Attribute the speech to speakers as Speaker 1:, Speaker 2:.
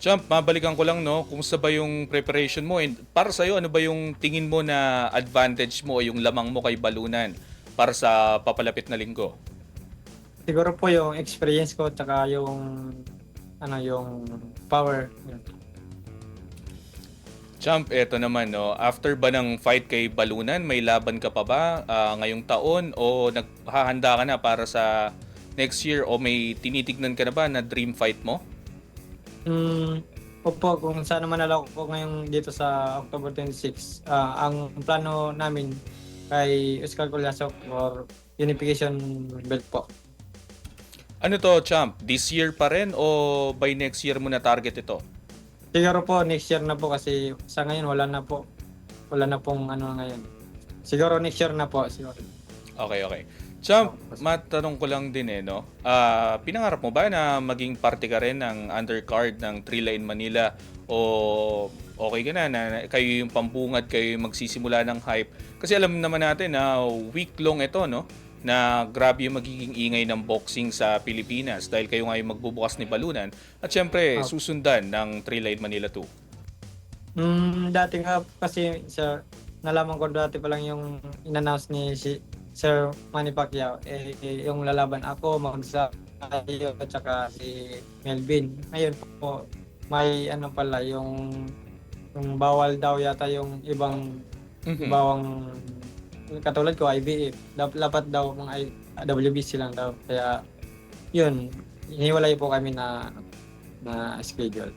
Speaker 1: Champ, mabalikan ko lang, no, kumusta ba yung preparation mo? And para sa'yo, ano ba yung tingin mo na advantage mo o yung lamang mo kay balunan para sa papalapit na linggo?
Speaker 2: Siguro po yung experience ko tsaka yung yung power. Yun.
Speaker 1: Champ, eto naman, no, after ba ng fight kay balunan, may laban ka pa ba ngayong taon o naghahanda ka na para sa next year o may tinitignan ka na ba na dream fight mo?
Speaker 2: Opo, kung saan naman nalako po ngayon dito sa October 26, ang plano namin kay Oscar Colasok for unification belt po.
Speaker 1: Ano to, Champ? This year pa rin o by next year mo na target ito?
Speaker 2: Siguro po next year na po kasi sa ngayon wala na po. Wala na pong ngayon. Siguro next year na po, siguro.
Speaker 1: Okay, okay. Champ, matanong ko lang din no. Pinangarap mo ba na maging parte ka rin ng undercard ng Thrilla in Manila o okay ka na kayo yung pambungad, kayo yung magsisimula ng hype? Kasi alam naman natin na week long ito, no? Na grabe yung magiging ingay ng boxing sa Pilipinas dahil kayo nga yung magbubukas ni Balunan at syempre
Speaker 2: Ah,
Speaker 1: susundan ng Thrilla in Manila 2.
Speaker 2: Dati nga kasi nalaman ko dati pa lang yung in-announce ni Sir Manny Pacquiao, yung lalaban ako, Magsayo, at saka si Melvin. Ngayon po, may pala, yung bawal daw yata yung
Speaker 1: Mhm.
Speaker 2: ibang katulad ko, IBF. Dapat daw mga WBC lang daw. Kaya, yun, hiniwalay po kami na schedule.